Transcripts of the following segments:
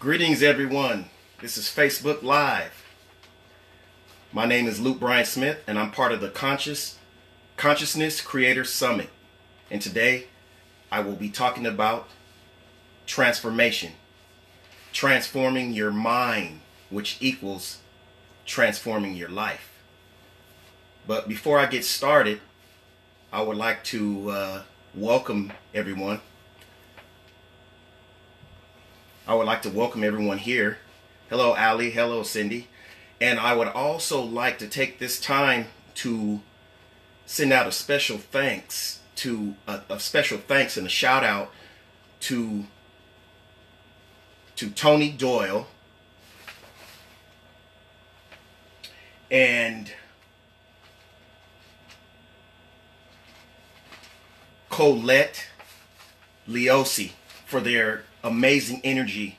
Greetings, everyone. This is Facebook Live. My name is Loot Bryon Smith, and I'm part of the Consciousness Creator Summit. And today, I will be talking about transformation. Transforming your mind, which equals transforming your life. But before I get started, I would like to welcome everyone. I would like to welcome everyone here. Hello, Ali. Hello, Cindy. And I would also like to take this time to send out a special thanks and a shout out to Tony Doyle and Colette Leosi for their amazing energy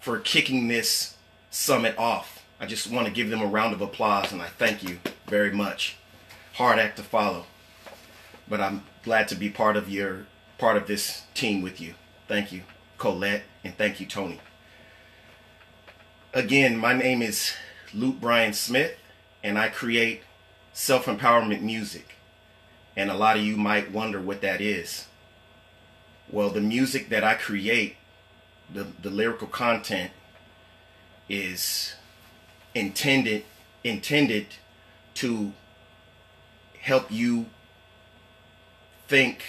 for kicking this summit off. I just want to give them a round of applause, and I thank you very much. Hard act to follow, but I'm glad to be part of this team with you. Thank you, Colette, and thank you, Tony. Again, my name is Loot Bryon Smith, and I create self-empowerment music. And a lot of you might wonder what that is. Well, the music that I create, the lyrical content, is intended to help you think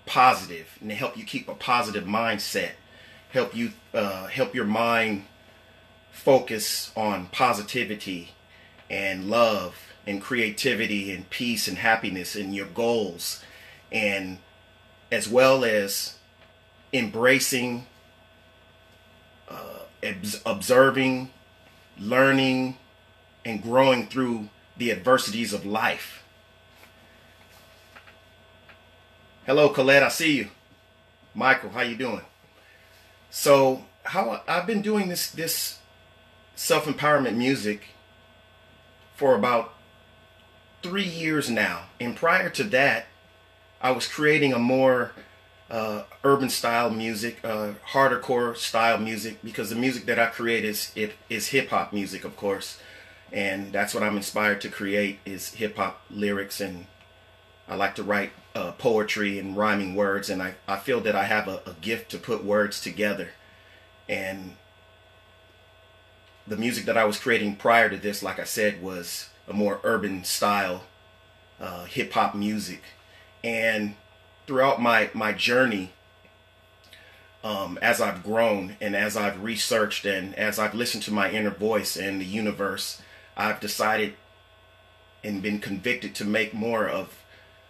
positive and to help you keep a positive mindset, help your mind focus on positivity and love and creativity and peace and happiness and your goals, and as well as embracing, observing, learning, and growing through the adversities of life. Hello, Colette, I see you. Michael, how you doing? So, I've been doing this self-empowerment music for about 3 years now, and prior to that, I was creating a more urban style music, harder core style music, because the music that I create is hip hop music, of course, and that's what I'm inspired to create, is hip hop lyrics, and I like to write poetry and rhyming words, and I feel that I have a gift to put words together. And the music that I was creating prior to this, like I said, was a more urban style hip hop music. And throughout my journey, as I've grown and as I've researched and as I've listened to my inner voice and the universe, I've decided and been convicted to make more of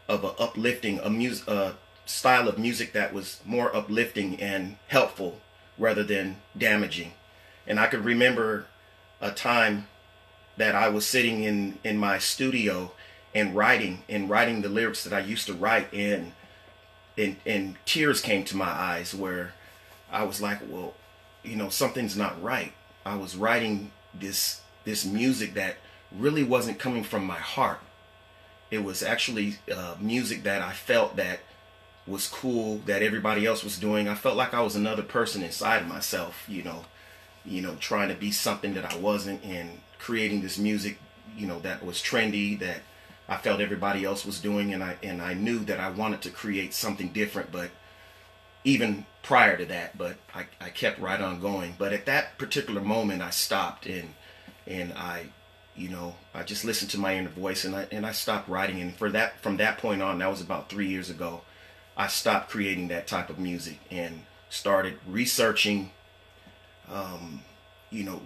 a uplifting, a style of music that was more uplifting and helpful rather than damaging. And I could remember a time that I was sitting in my studio and writing the lyrics that I used to write, and tears came to my eyes, where I was like, well, something's not right. I was writing this music that really wasn't coming from my heart. It was actually music that I felt that was cool, that everybody else was doing. I felt like I was another person inside of myself, trying to be something that I wasn't, and creating this music, that was trendy, that I felt everybody else was doing, and I knew that I wanted to create something different. But even prior to that, but I kept right on going. But at that particular moment, I stopped, and I just listened to my inner voice, and I stopped writing. And from that point on, that was about 3 years ago, I stopped creating that type of music and started researching,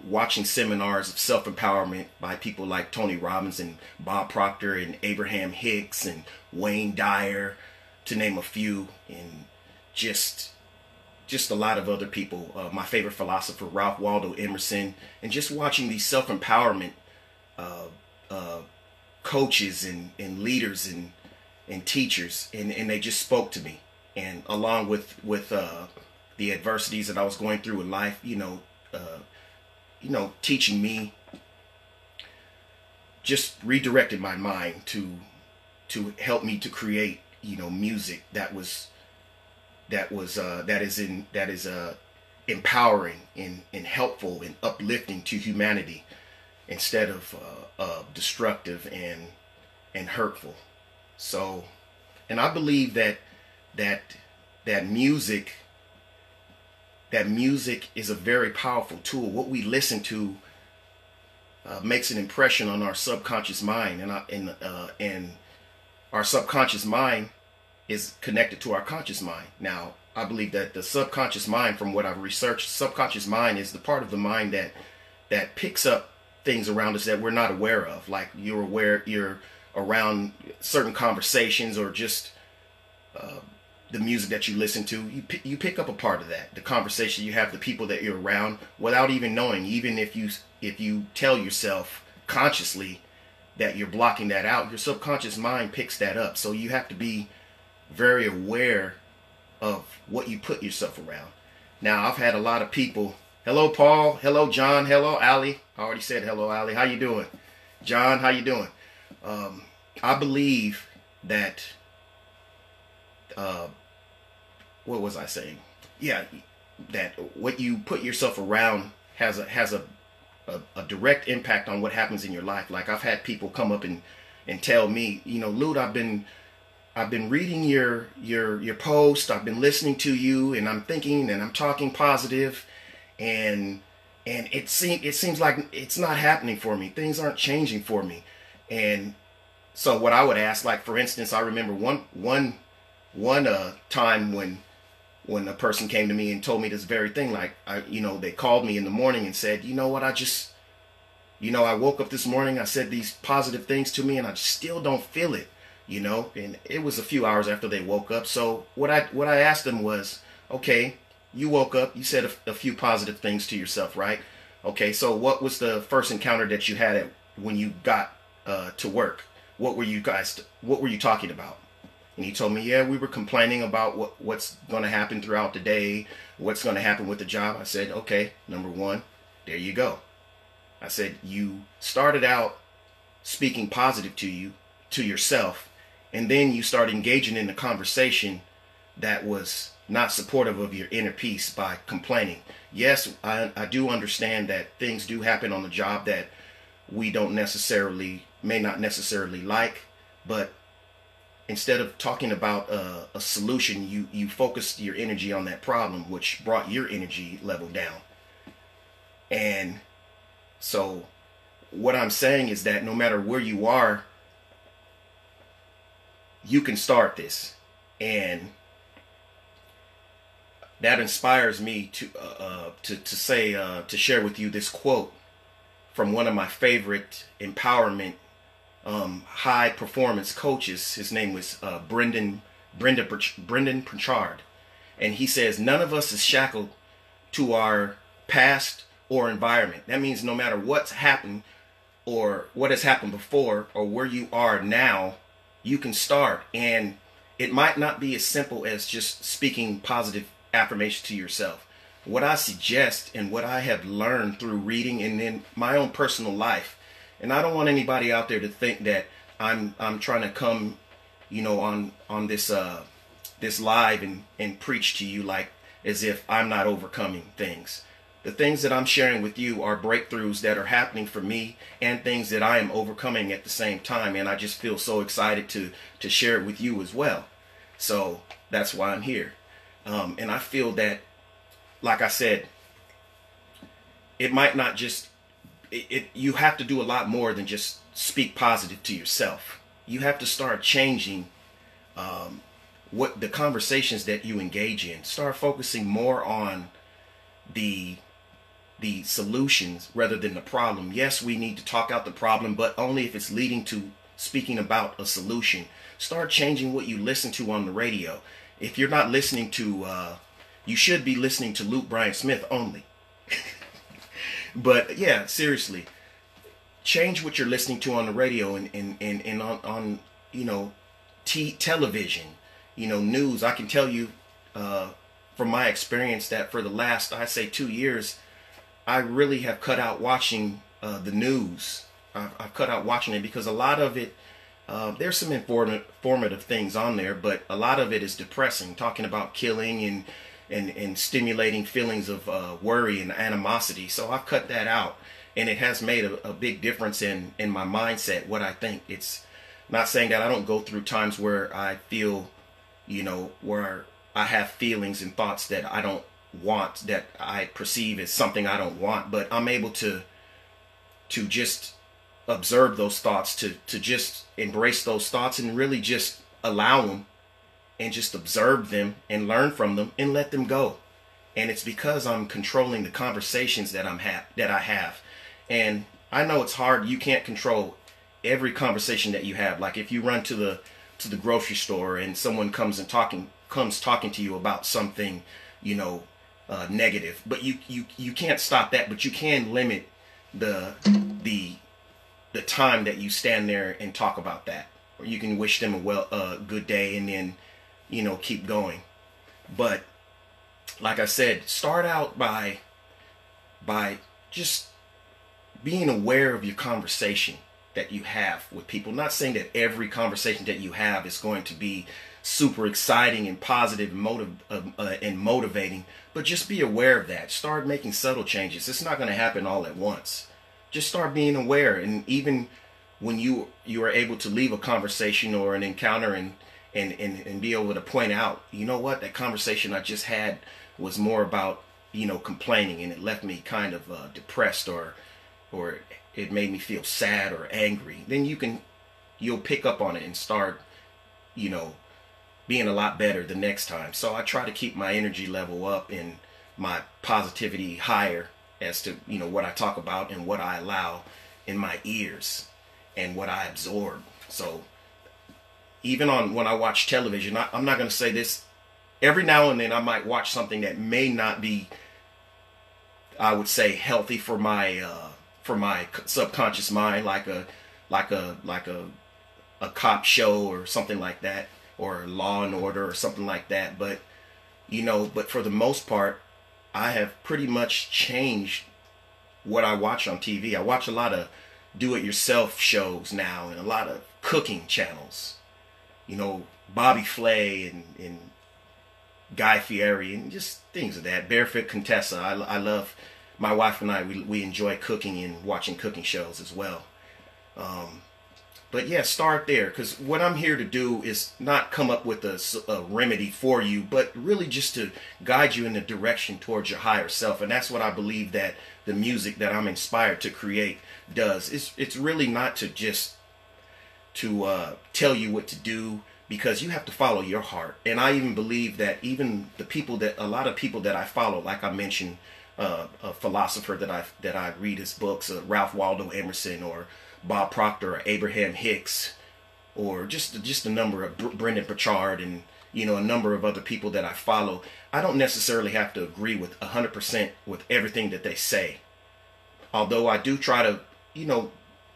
watching seminars of self-empowerment by people like Tony Robbins and Bob Proctor and Abraham Hicks and Wayne Dyer, to name a few, and just a lot of other people. My favorite philosopher, Ralph Waldo Emerson, and just watching these self-empowerment coaches and leaders and teachers, and they just spoke to me. And along with the adversities that I was going through in life, teaching me, just redirected my mind to help me to create, music that is empowering and helpful and uplifting to humanity instead of destructive and hurtful. So, and I believe that music is a very powerful tool. What we listen to makes an impression on our subconscious mind, and our subconscious mind is connected to our conscious mind. Now, I believe that the subconscious mind, from what I've researched, subconscious mind is the part of the mind that picks up things around us that we're not aware of. Like you're around certain conversations, or just the music that you listen to. You pick up a part of that, the conversation you have, the people that you're around, without even knowing. Even if you tell yourself consciously that you're blocking that out, your subconscious mind picks that up. So you have to be very aware of what you put yourself around. Now, I've had a lot of people. Hello, Paul. Hello, John. Hello, Ali. I already said hello, Ali. How you doing? John, how you doing? I believe that, what was I saying? Yeah, that what you put yourself around has a direct impact on what happens in your life. Like, I've had people come up and tell me, Loot, I've been reading your post, I've been listening to you, and I'm thinking and I'm talking positive, and it seems like it's not happening for me. Things aren't changing for me. And so what I would ask, like, for instance, I remember one time when a person came to me and told me this very thing. Like, they called me in the morning and said, you know what, I woke up this morning, I said these positive things to me, and I still don't feel it. And it was a few hours after they woke up. So what I asked them was, okay, you woke up, you said a few positive things to yourself, right? Okay, so what was the first encounter that you had when you got to work? What were you talking about? And he told me, yeah, we were complaining about what's going to happen throughout the day, what's going to happen with the job. I said, okay, number one, there you go. I said, you started out speaking positive to yourself, and then you start engaging in a conversation that was not supportive of your inner peace by complaining. Yes, I do understand that things do happen on the job that we may not necessarily like, but instead of talking about a solution, you focused your energy on that problem, which brought your energy level down. And so what I'm saying is that no matter where you are, you can start this. And that inspires me to share with you this quote from one of my favorite empowerment high performance coaches. His name was Brendan Pritchard, and he says, none of us is shackled to our past or environment. That means no matter what's happened or what has happened before or where you are now, you can start. And it might not be as simple as just speaking positive affirmation to yourself. What I suggest and what I have learned through reading and in my own personal life, and I don't want anybody out there to think that I'm trying to come, on this live and preach to you like as if I'm not overcoming things. The things that I'm sharing with you are breakthroughs that are happening for me and things that I am overcoming at the same time. And I just feel so excited to share it with you as well. So that's why I'm here. And I feel that, like I said, it might not just, you have to do a lot more than just speak positive to yourself. You have to start changing what the conversations that you engage in. Start focusing more on the solutions rather than the problem. Yes, we need to talk out the problem, but only if it's leading to speaking about a solution. Start changing what you listen to on the radio. If you're not listening to, you should be listening to Loot Bryon Smith only. But yeah, seriously, change what you're listening to on the radio and on television, news. I can tell you from my experience that for the last, I say 2 years, I really have cut out watching the news. I've cut out watching it because a lot of it, there's some informative things on there, but a lot of it is depressing, talking about killing and stimulating feelings of worry and animosity. So I've cut that out, and it has made a big difference in my mindset, what I think. It's not saying that I don't go through times where I feel, where I have feelings and thoughts that I don't want, that I perceive as something I don't want, but I'm able to just observe those thoughts, to just embrace those thoughts and really just allow them and just observe them and learn from them and let them go. And it's because I'm controlling the conversations that I have. And I know it's hard. You can't control every conversation that you have. Like if you run to the grocery store and someone comes talking to you about something, negative, but you can't stop that, but you can limit the time that you stand there and talk about that. Or you can wish them a good day and then keep going. But like I said, start out by just being aware of your conversation that you have with people. Not saying that every conversation that you have is going to be super exciting and positive and motivating, but just be aware of that. Start making subtle changes. It's not going to happen all at once. Just start being aware, and even when you are able to leave a conversation or an encounter and be able to point out, what, that conversation I just had was more about complaining, and it left me kind of depressed, or it made me feel sad or angry. Then you'll pick up on it and start being a lot better the next time. So I try to keep my energy level up and my positivity higher as to what I talk about and what I allow in my ears and what I absorb. So even when I watch television, I'm not going to say this, every now and then I might watch something that may not be, I would say, healthy for my subconscious mind, like a cop show or something like that, or Law and Order or something like that. But but for the most part, I have pretty much changed what I watch on TV. I watch a lot of do-it-yourself shows now, and a lot of cooking channels. Bobby Flay and Guy Fieri and just things of that. Barefoot Contessa. I love, my wife and I, we enjoy cooking and watching cooking shows as well. But yeah, start there, because what I'm here to do is not come up with a remedy for you, but really just to guide you in the direction towards your higher self. And that's what I believe that the music that I'm inspired to create does. It's really not to just tell you what to do, because you have to follow your heart. And I even believe that even a lot of people that I follow, like I mentioned, a philosopher that I read his books, Ralph Waldo Emerson or Bob Proctor or Abraham Hicks, or just a number of Brendan Burchard and a number of other people that I follow. I don't necessarily have to agree with 100% with everything that they say, although I do try to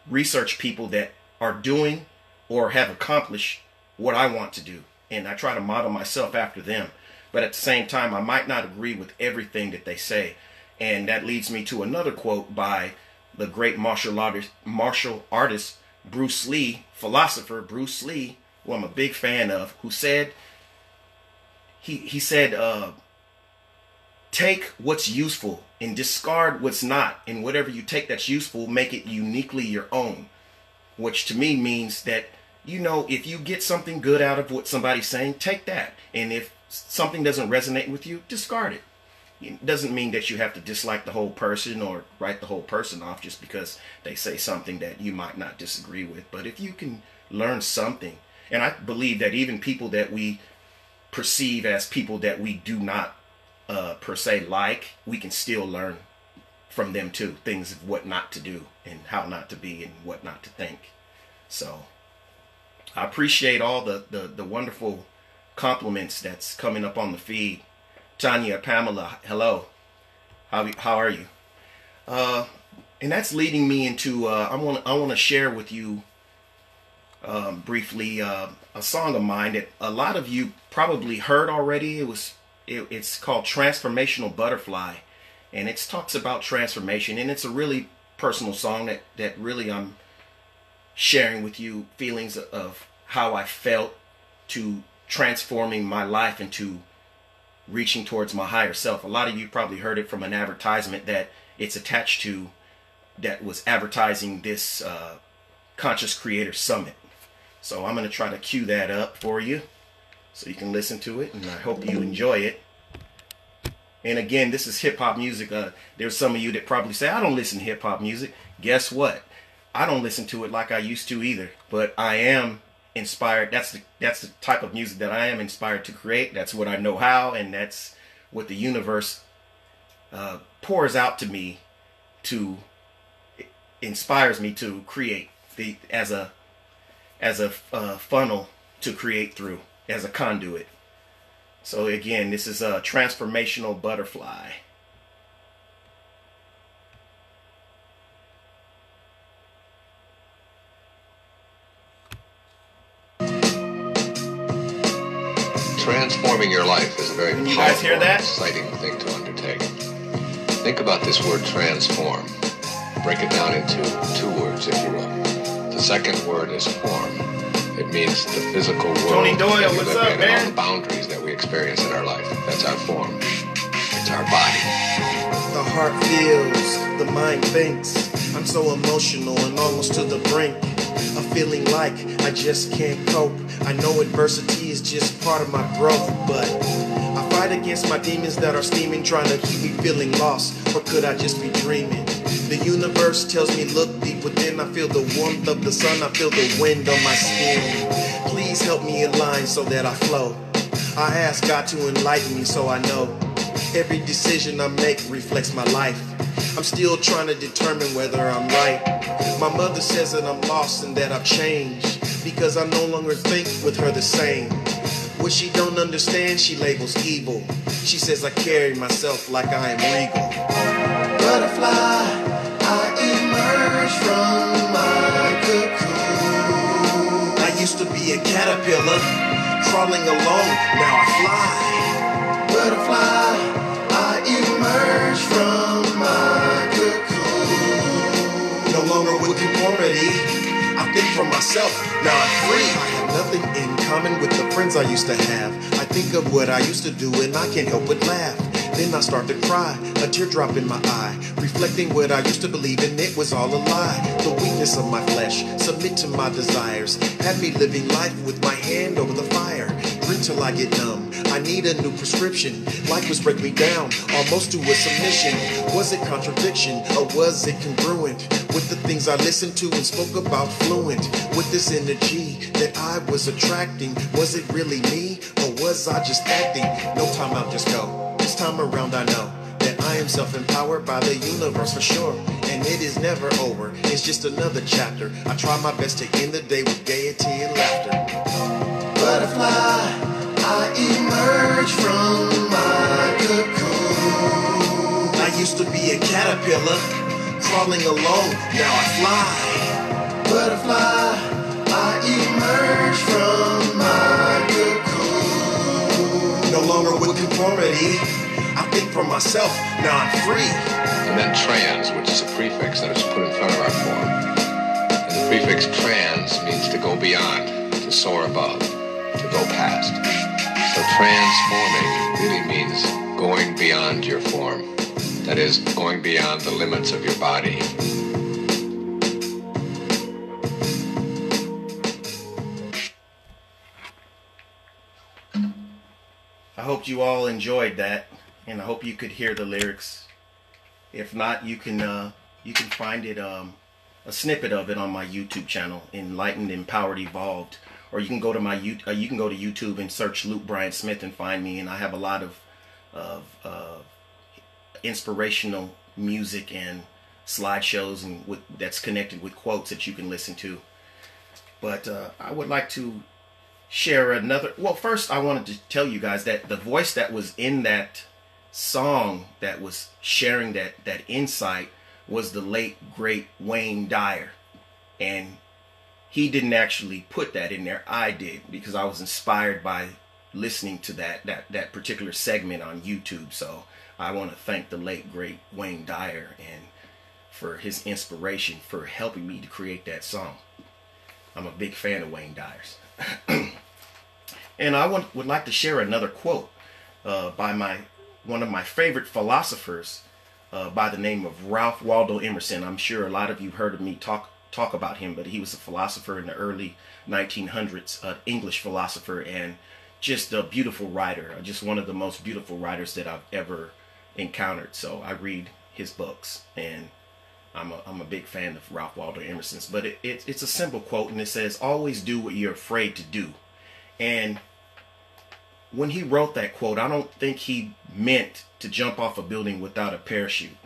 research people that are doing or have accomplished what I want to do, and I try to model myself after them. But at the same time, I might not agree with everything that they say. And that leads me to another quote by the great martial artist Bruce Lee, philosopher Bruce Lee, who I'm a big fan of, who said, he said, take what's useful and discard what's not, and whatever you take that's useful, make it uniquely your own. Which to me means that, if you get something good out of what somebody's saying, take that. And if something doesn't resonate with you, discard it. It doesn't mean that you have to dislike the whole person or write the whole person off just because they say something that you might not disagree with. But if you can learn something, and I believe that even people that we perceive as people that we do not per se like, we can still learn from them too. Things of what not to do and how not to be and what not to think. So I appreciate all the wonderful compliments that's coming up on the feed. Tanya, Pamela, hello. How are you? And that's leading me into I want to share with you briefly a song of mine that a lot of you probably heard already. It's called Transformational Butterfly, and it talks about transformation, and it's a really personal song that really I'm sharing with you feelings of how I felt to transforming my life into reaching towards my higher self. A lot of you probably heard it from an advertisement that it's attached to, that was advertising this Conscious Creator Summit. So I'm going to try to cue that up for you so you can listen to it, and I hope you enjoy it. And again, this is hip-hop music. There's some of you that probably say, I don't listen to hip-hop music. Guess what? I don't listen to it like I used to either, but I am inspired. That's the type of music that I am inspired to create. That's what I know how, and that's what the universe pours out to me, inspires me to create as a funnel to create through, as a conduit. So again, this is a transformational butterfly. Transforming your life is a very Can you powerful guys hear that? and exciting thing to undertake. Think about this word transform. Break it down into two words, if you will. The second word is form. It means the physical world Tony Doyle, that we what's live up, in, man? and all the boundaries that we experience in our life. That's our form. It's our body. The heart feels, the mind thinks. I'm so emotional and almost to the brink of feeling like I just can't cope. I know adversity is just part of my growth, but I fight against my demons that are steaming, trying to keep me feeling lost. Or could I just be dreaming? The universe tells me look deep within. I feel the warmth of the sun, I feel the wind on my skin. Please help me align so that I flow. I ask God to enlighten me so I know every decision I make reflects my life. I'm still trying to determine whether I'm right. My mother says that I'm lost and that I've changed, because I no longer think with her the same. What she don't understand, she labels evil. She says I carry myself like I am regal. Butterfly, I emerge from my cocoon. I used to be a caterpillar, crawling along, now I fly. Butterfly, I emerge from my cocoon. No longer with conformity, I think for myself, now I'm free. I have nothing in common with the friends I used to have. I think of what I used to do and I can't help but laugh. Then I start to cry, a teardrop in my eye, reflecting what I used to believe and it was all a lie. The weakness of my flesh, submit to my desires, had me living life with my hand over the fire. Drink till I get numb, I need a new prescription. Life was breaking me down, almost to a submission. Was it contradiction or was it congruent with the things I listened to and spoke about fluent? With this energy that I was attracting, was it really me or was I just acting? No time out, just go. This time around I know that I am self-empowered by the universe for sure. And it is never over, it's just another chapter. I try my best to end the day with gaiety and laughter. Butterfly, I emerge from my cocoon. I used to be a caterpillar, crawling along, now I fly. Butterfly, I emerge from my cocoon. No longer with conformity, I think for myself, now I'm free. And then trans, which is a prefix that is put in front of our form. And the prefix trans means to go beyond, to soar above, to go past. So transforming really means going beyond your form. That is, going beyond the limits of your body. I hope you all enjoyed that, and I hope you could hear the lyrics. If not, you can find it a snippet of it on my YouTube channel, Enlightened, Empowered, Evolved, or you can go to YouTube and search Loot Bryon Smith and find me. And I have a lot of inspirational music and slideshows and that's connected with quotes that you can listen to. But I would like to share another. Well, first I wanted to tell you guys that the voice that was in that song that was sharing that insight was the late great Wayne Dyer, and he didn't actually put that in there. I did, because I was inspired by listening to that particular segment on YouTube. So I want to thank the late great Wayne Dyer and for his inspiration for helping me to create that song. I'm a big fan of Wayne Dyer's. And I would like to share another quote by one of my favorite philosophers by the name of Ralph Waldo Emerson. I'm sure a lot of you heard of me talk about him, but he was a philosopher in the early 1900s, English philosopher, and just a beautiful writer. Just one of the most beautiful writers that I've ever encountered. So I read his books, and I'm a big fan of Ralph Waldo Emerson's. But it's a simple quote, and it says, "Always do what you're afraid to do." And when he wrote that quote, I don't think he meant to jump off a building without a parachute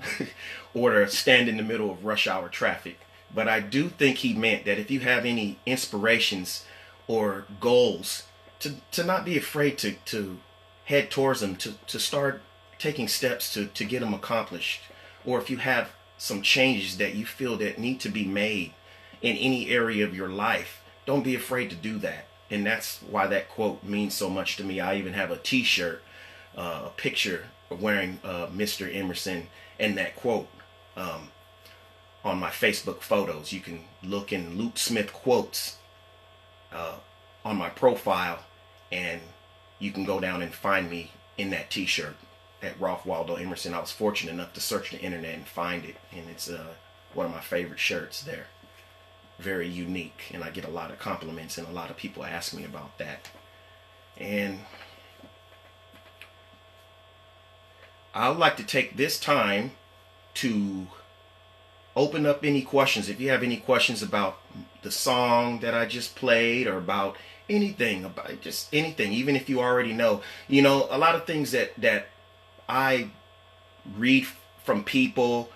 or to stand in the middle of rush hour traffic. But I do think he meant that if you have any inspirations or goals, to not be afraid to head towards them, to start taking steps to get them accomplished. Or if you have some changes that you feel that need to be made in any area of your life, don't be afraid to do that. And that's why that quote means so much to me. I even have a t-shirt, a picture of wearing Mr. Emerson and that quote on my Facebook photos. You can look in Loot Smith quotes on my profile, and you can go down and find me in that t-shirt at Ralph Waldo Emerson. I was fortunate enough to search the internet and find it, and it's one of my favorite shirts there. Very unique, and I get a lot of compliments, and a lot of people ask me about that. And I would like to take this time to open up any questions. If you have any questions about the song that I just played, or about anything, about just anything, even if you already know, a lot of things that I read from people,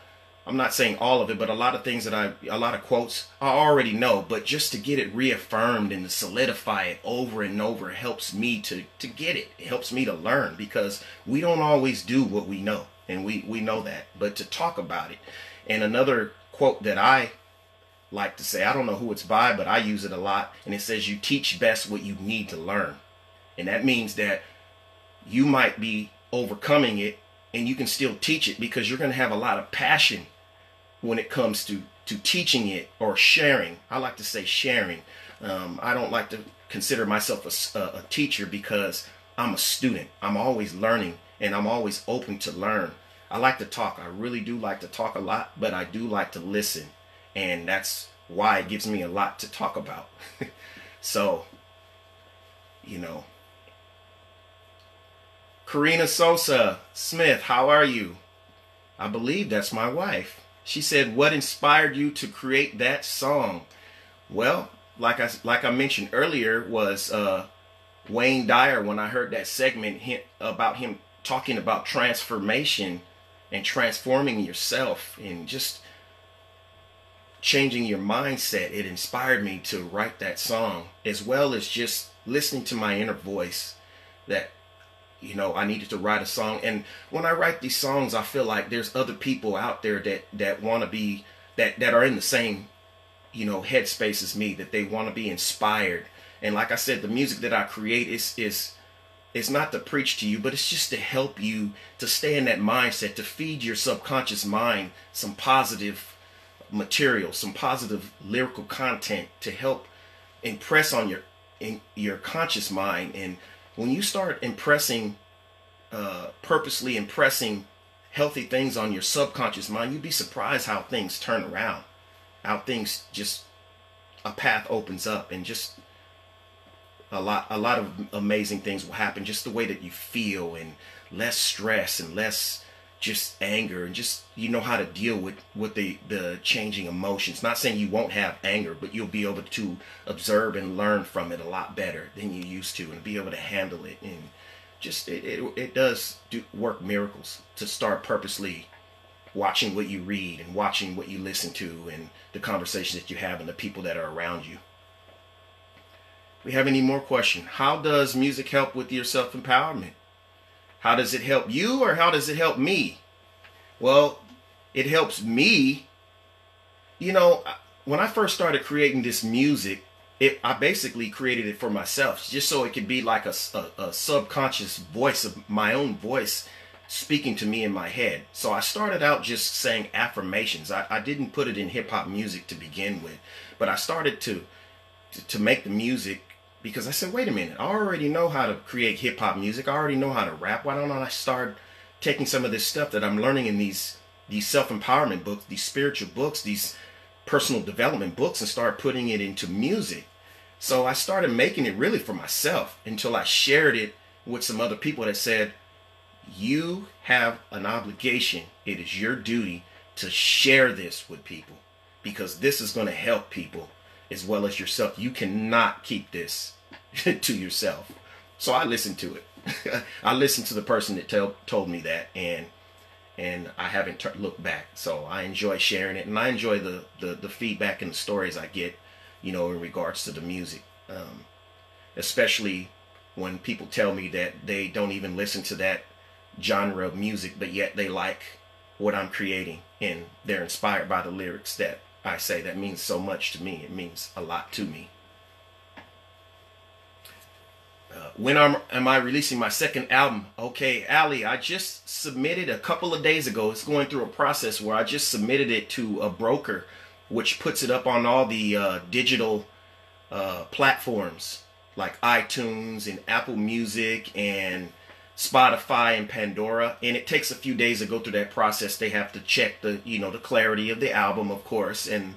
I'm not saying all of it, but a lot of things a lot of quotes I already know, but just to get it reaffirmed and to solidify it over and over helps me to get it. It helps me to learn, because we don't always do what we know, and we know that, but to talk about it. And another quote that I like to say, I don't know who it's by, but I use it a lot, and it says, "You teach best what you need to learn." And that means that you might be overcoming it, and you can still teach it, because you're going to have a lot of passion when it comes to teaching it or sharing. I like to say sharing. I don't like to consider myself a teacher, because I'm a student. I'm always learning, and I'm always open to learn. I like to talk. I really do like to talk a lot, but I do like to listen. And that's why it gives me a lot to talk about. So, Karina Sosa Smith, how are you? I believe that's my wife. She said, "What inspired you to create that song?" Well, like I mentioned earlier, was Wayne Dyer. When I heard that segment about him talking about transformation and transforming yourself and just changing your mindset, it inspired me to write that song, as well as just listening to my inner voice that I needed to write a song. And when I write these songs, I feel like there's other people out there that want to be, that are in the same headspace as me, that they want to be inspired. And like I said, the music that I create is not to preach to you, but it's just to help you to stay in that mindset, to feed your subconscious mind some positive material, some positive lyrical content, to help impress on your conscious mind. And when you start purposely impressing healthy things on your subconscious mind, you'd be surprised how things turn around, how things just, a path opens up, and just a lot of amazing things will happen. Just the way that you feel, and less stress, and less just anger, and just how to deal with the changing emotions. Not saying you won't have anger, but you'll be able to observe and learn from it a lot better than you used to, and be able to handle it. And just it does work miracles to start purposely watching what you read, and watching what you listen to, and the conversations that you have, and the people that are around you. We have any more questions? How does music help with your self-empowerment? How does it help you, or how does it help me? Well, it helps me. When I first started creating this music, I basically created it for myself, just so it could be like a subconscious voice of my own voice speaking to me in my head. So I started out just saying affirmations. I didn't put it in hip hop music to begin with, but I started to make the music because I said, wait a minute, I already know how to create hip hop music. I already know how to rap. Why don't I start taking some of this stuff that I'm learning in these self-empowerment books, these spiritual books, these personal development books, and start putting it into music? So I started making it really for myself until I shared it with some other people that said, you have an obligation. It is your duty to share this with people, because this is going to help people as well as yourself. You cannot keep this to yourself. So I listened to it. I listened to the person that told me that, and I haven't looked back. So I enjoy sharing it, and I enjoy the feedback and the stories I get, in regards to the music, especially when people tell me that they don't even listen to that genre of music, but yet they like what I'm creating, and they're inspired by the lyrics that I say. That means so much to me. It means a lot to me. When am I releasing my second album? Okay, Ali, I just submitted a couple of days ago. It's going through a process where I just submitted it to a broker, which puts it up on all the digital platforms like iTunes and Apple Music and Spotify and Pandora, and it takes a few days to go through that process. They have to check the the clarity of the album, of course, and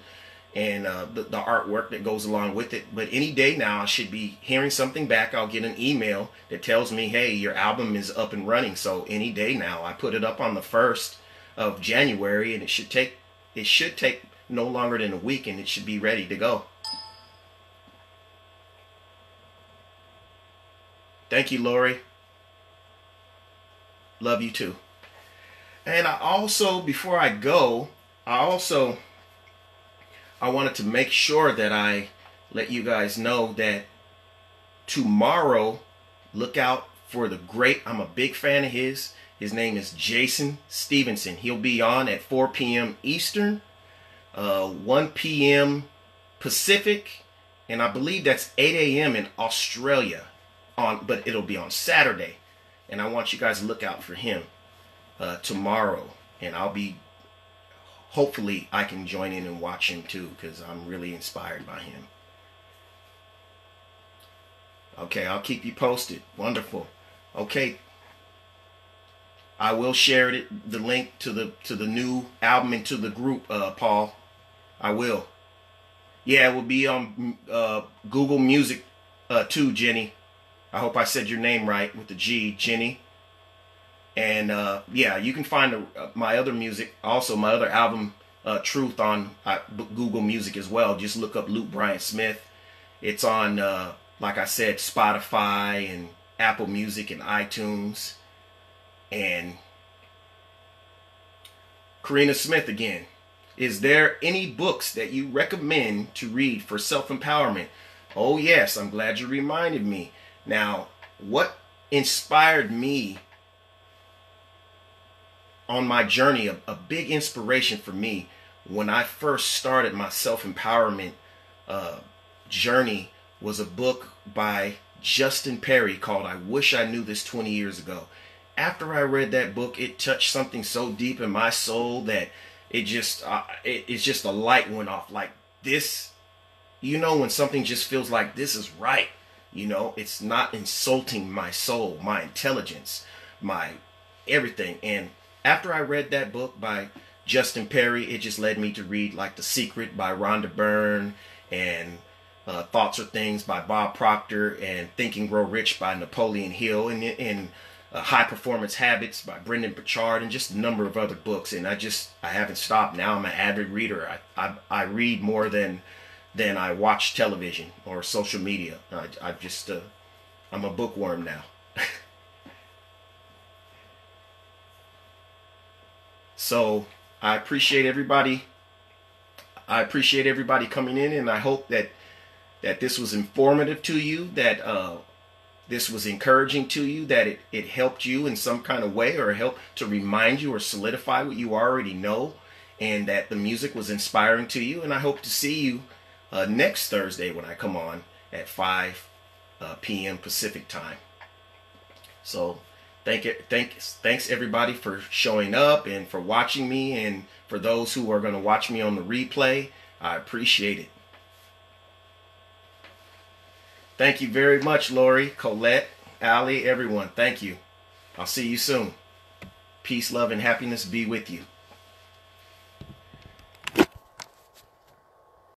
the artwork that goes along with it. But any day now I should be hearing something back. I'll get an email that tells me, hey, your album is up and running. So any day now. I put it up on the 1st of January, and it should take no longer than a week, and it should be ready to go. Thank you, Lori. Love you too. And I also, before I go, I wanted to make sure that I let you guys know that tomorrow, look out for the great, I'm a big fan of his. His name is Jason Stevenson. He'll be on at 4 p.m. Eastern, 1 p.m. Pacific, and I believe that's 8 a.m. in Australia. But it'll be on Saturday. And I want you guys to look out for him tomorrow. And hopefully I can join in and watch him too, because I'm really inspired by him. Okay, I'll keep you posted. Wonderful. Okay, I will share the link to the new album into the group, Paul. I will. Yeah, it will be on Google Music too, Jenny. I hope I said your name right with the G, Jenny. And yeah, you can find my other music, also my other album, Truth, on Google Music as well. Just look up Loot Bryon Smith. It's on, like I said, Spotify and Apple Music and iTunes. And Karina Smith again. Is there any books that you recommend to read for self-empowerment? Oh yes, I'm glad you reminded me. Now, what inspired me on my journey, a big inspiration for me when I first started my self-empowerment journey, was a book by Justin Perry called I Wish I Knew This 20 Years Ago. After I read that book, it touched something so deep in my soul that it's just a light went off. Like this, when something just feels like this is right. It's not insulting my soul, my intelligence, my everything. And after I read that book by Justin Perry, it just led me to read like The Secret by Rhonda Byrne, and Thoughts Are Things by Bob Proctor, and Think and Grow Rich by Napoleon Hill, and High Performance Habits by Brendan Burchard, and just a number of other books. And I haven't stopped. Now I'm an avid reader. I read more than I watch television or social media. I'm a bookworm now. So I appreciate everybody. Coming in, and I hope that this was informative to you, that this was encouraging to you, that it helped you in some kind of way, or helped to remind you or solidify what you already know, and that the music was inspiring to you. And I hope to see you next Thursday when I come on at 5 p.m. Pacific time. So thanks everybody for showing up and for watching me, and for those who are going to watch me on the replay, I appreciate it. Thank you very much, Lori, Colette, Allie, everyone. Thank you. I'll see you soon. Peace, love, and happiness be with you.